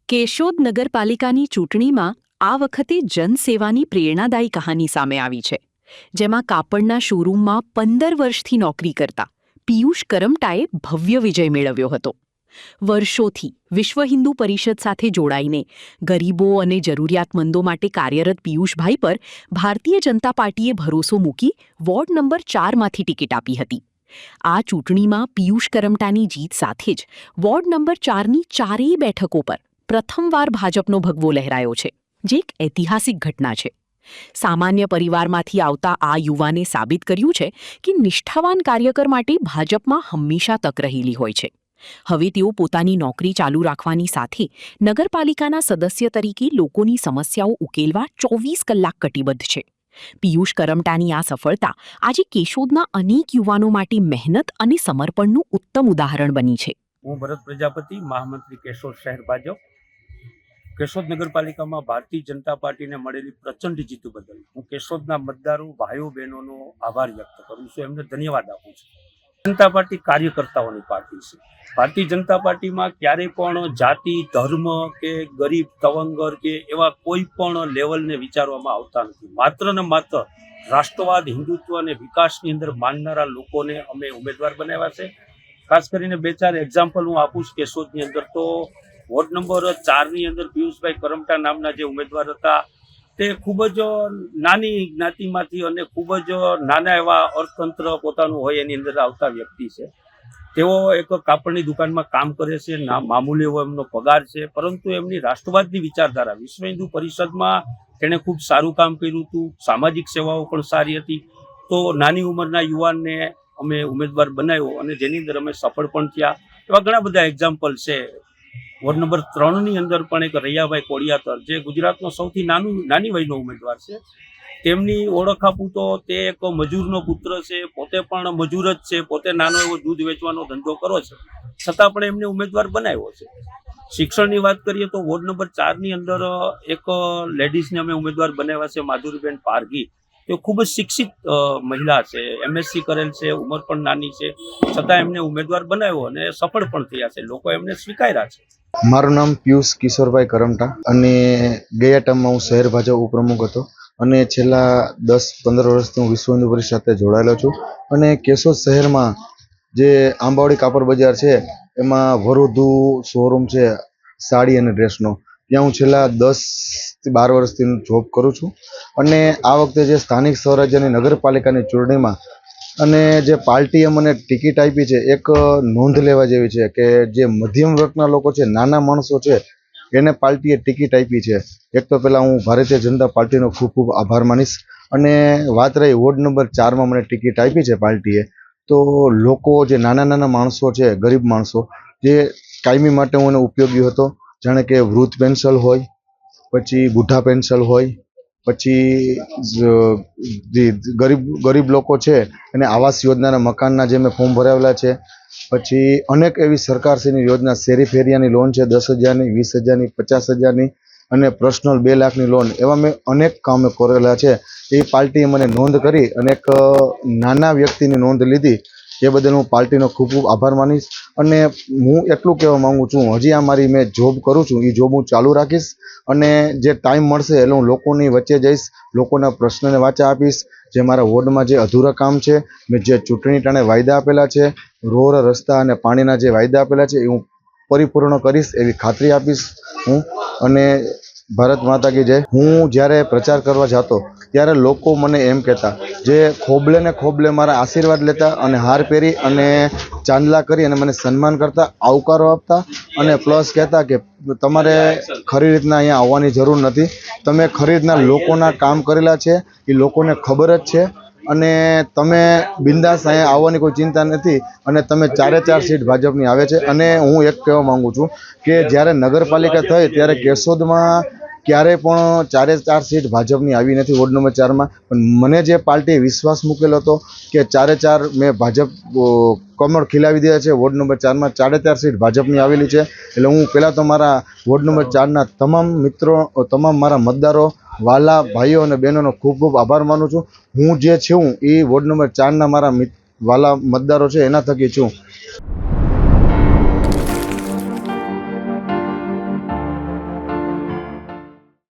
કેશોદ નગરપાલિકાની ચૂંટણીમાં આ વખતે જનસેવાની પ્રેરણાદાયી કહાની સામે આવી છે, જેમાં કાપડના શોરૂમમાં 15 વર્ષથી નોકરી કરતા પિયુષ કરમટાએ ભવ્ય વિજય મેળવ્યો હતો. વર્ષોથી વિશ્વ હિન્દુ પરિષદ સાથે જોડાઈને ગરીબો અને જરૂરિયાતમંદો માટે કાર્યરત પિયુષભાઈ પર ભારતીય જનતા પાર્ટીએ ભરોસો મૂકી વોર્ડ નંબર 4માંથી ટિકિટ આપી હતી. આ ચૂંટણીમાં પિયુષ કરમટાની જીત સાથે જ વોર્ડ નંબર 4ની ચારેય બેઠકો પર પ્રથમવાર ભાજપનો ભગવો લહેરાયો છે, જે એક ઐતિહાસિક ઘટના છે. સામાન્ય પરિવારમાંથી આવતા આ યુવાને સાબિત કર્યું છે કે નિષ્ઠાવાન કાર્યકર માટે ભાજપમાં હંમેશા તક રહેલી હોય છે. હવે તેઓ પોતાની નોકરી ચાલુ રાખવાની સાથે નગરપાલિકાના સદસ્ય તરીકે લોકોની સમસ્યાઓ ઉકેલવા 24 કલાક કટિબદ્ધ છે. પિયુષ કરમટાની આ સફળતા આજે કેશોદના અનેક યુવાનો માટે મહેનત અને સમર્પણનું ઉત્તમ ઉદાહરણ બની છે. હું ભરત પ્રજાપતિ, મહામંત્રી કેશોદ શહેર ભાજપ. કેશોદ નગરપાલિકામાં ભારતીય જનતા પાર્ટીને મળેલી પ્રચંડ જીત બદલ હું કેશોદના મતદારો, ભાઈઓ બહેનોનો આભાર વ્યક્ત કરું છું, એમને ધન્યવાદ આપું છું. જનતા પાર્ટી કાર્યકર્તાઓની પાર્ટી છે. ભારતીય જનતા પાર્ટીમાં ક્યારેય પણ જાતિ, ધર્મ કે ગરીબ, તવંગર કે એવા કોઈ પણ લેવલને વિચારવામાં આવતા નથી. માત્ર ને માત્ર રાષ્ટ્રવાદ, હિન્દુત્વ અને વિકાસની અંદર માનનારા લોકોને અમે ઉમેદવાર બનાવ્યા છે. ખાસ કરીને 2-4 એક્ઝામ્પલ હું આપું છું. કેશોદની અંદર તો વોર્ડ નંબર 4ની અંદર પિયુષભાઈ કરમટા નામના જે ઉમેદવાર હતા, તે ખૂબ જ નાની જ્ઞાતિમાંથી અને ખૂબ જ નાના એવા અર્થતંત્ર પોતાનું હોય એની અંદર આવતા વ્યક્તિ છે. તેઓ એક કાપડની દુકાનમાં કામ કરે છે, મામૂલી એવો એમનો પગાર છે, પરંતુ એમની રાષ્ટ્રવાદની વિચારધારા, વિશ્વ હિન્દુ પરિષદમાં તેણે ખૂબ સારું કામ કર્યું હતું, સામાજિક સેવાઓ પણ સારી હતી. તો નાની ઉંમરના યુવાનને અમે ઉમેદવાર બનાવ્યો અને જેની અંદર અમે સફળ પણ થયા. એવા ઘણા બધા એક્ઝામ્પલ છે. વોર્ડ નંબર 3ની અંદર પણ એક રૈયાભાઈ કોડિયાતર, જે ગુજરાતનો સૌથી નાની વયનો ઉમેદવાર છે, તેમની ઓળખ આપું તો તે એક મજૂરનો પુત્ર છે, પોતે પણ મજૂર જ છે, પોતે નાનો એવો દૂધ વેચવાનો ધંધો કરો છે, છતાં પણ એમને ઉમેદવાર બનાવ્યો છે. શિક્ષણની વાત કરીએ તો વોર્ડ નંબર 4ની અંદર એક લેડીઝને અમે ઉમેદવાર બનાવ્યા છે, માધુરીબેન પારઘી. તે ખૂબ જ શિક્ષિત મહિલા છે, MSc કરેલ છે, ઉંમર પણ નાની છે, છતાં એમને ઉમેદવાર બનાવ્યો અને સફળ પણ થયા છે. લોકો એમને સ્વીકાર્યા છે. મારું નામ પિયુષ કિશોરભાઈ કરમટા અને ગયા ટર્મમાં હું શહેર ભાજપ ઉપપ્રમુખ હતો અને છેલ્લા 10-15 વર્ષથી હું વિશ્વ હિન્દુ પરિષદ સાથે જોડાયેલો છું. અને કેશોદ શહેરમાં જે આંબાવાડી કાપડ બજાર છે, એમાં વરવધુ શોરૂમ છે સાડી અને ડ્રેસનો, ત્યાં હું છેલ્લા 10-12 વર્ષથી જોબ કરું છું. અને આ વખતે જે સ્થાનિક સ્વરાજ્યની નગરપાલિકાની ચૂંટણીમાં અને જે પાર્ટીએ મને ટિકિટ આપી છે, એક નોંધ લેવા જેવી છે કે જે મધ્યમ વર્ગના લોકો છે, નાના માણસો છે, એને પાર્ટીએ ટિકિટ આપી છે. એક તો પહેલાં હું ભારતીય જનતા પાર્ટીનો ખૂબ ખૂબ આભાર માનીશ. અને વાત રહી વોર્ડ નંબર 4માં મને ટિકિટ આપી છે પાર્ટીએ, તો લોકો જે નાના માણસો છે, ગરીબ માણસો, જે કાયમી માટે હું એને ઉપયોગી હતો, જાણે કે વૃદ્ધ પેન્શન હોય, પછી બુઢા પેન્શન હોય, પછી ગરીબ લોકો છે એને આવાસ યોજનાના મકાનના જે મેં ફોર્મ ભરાવેલા છે. પછી અનેક એવી સરકારશ્રીની યોજના, શેરી ફેરિયાની લોન છે 10,000ની, 20,000ની, 50,000ની અને પર્સનલ 2 લાખની લોન, એવા મેં અનેક કામો કરેલા છે. એ પાર્ટીએ મને નોંધ કરી અને એક નાના વ્યક્તિની નોંધ લીધી, એ બદલ હું પાર્ટીનો ખૂબ ખૂબ આભાર માનીશ. અને હું એટલું કહેવા માગું છું, હજી આ મારી મેં જોબ કરું છું, એ જોબ હું ચાલુ રાખીશ. અને જે ટાઈમ મળશે એટલે હું લોકોની વચ્ચે જઈશ, લોકોના પ્રશ્નને વાચા આપીશ. જે મારા વોર્ડમાં જે અધૂરા કામ છે, મેં જે ચૂંટણી ટાણે વાયદા આપેલા છે, રોડ, રસ્તા અને પાણીના જે વાયદા આપેલા છે, એ હું પરિપૂર્ણ કરીશ એવી ખાતરી આપીશ હું. અને ભારત માતા કી જય. હું જ્યારે પ્રચાર કરવા જતો ત્યારે લોકો મને એમ કહેતા, જે ખોબલે મારા આશીર્વાદ લેતા અને હાર પહેરી અને ચાંદલા કરી અને મને સન્માન કરતા, આવકારો આપતા અને પ્લસ કહેતા કે તમારે ખરી રીતના અહીંયા આવવાની જરૂર નથી, તમે ખરી રીતના લોકોના કામ કરેલા છે, એ લોકોને ખબર જ છે, અને તમે બિંદાસ અહીંયા આવવાની કોઈ ચિંતા નથી, અને તમે 4 સીટ ભાજપની આવે છે. અને હું એક કહેવા માગું છું કે જ્યારે નગરપાલિકા થઈ ત્યારે કેશોદમાં ક્યારેય પણ 4 સીટ ભાજપની આવી નથી વોર્ડ નંબર 4માં. પણ મને જે પાર્ટીએ વિશ્વાસ મૂકેલો હતો કે 4 મેં ભાજપ કમળ ખીલાવી દીધા છે. વોર્ડ નંબર 4માં 4 સીટ ભાજપની આવેલી છે. એટલે હું પહેલાં તો મારા વોર્ડ નંબર 4ના તમામ મિત્રો, તમામ મારા મતદારો, વાલા ભાઈઓ અને બહેનોનો ખૂબ ખૂબ આભાર માનું છું. હું જે છું એ વોર્ડ નંબર 4ના મારા વાલા મતદારો છે એના થકી છું.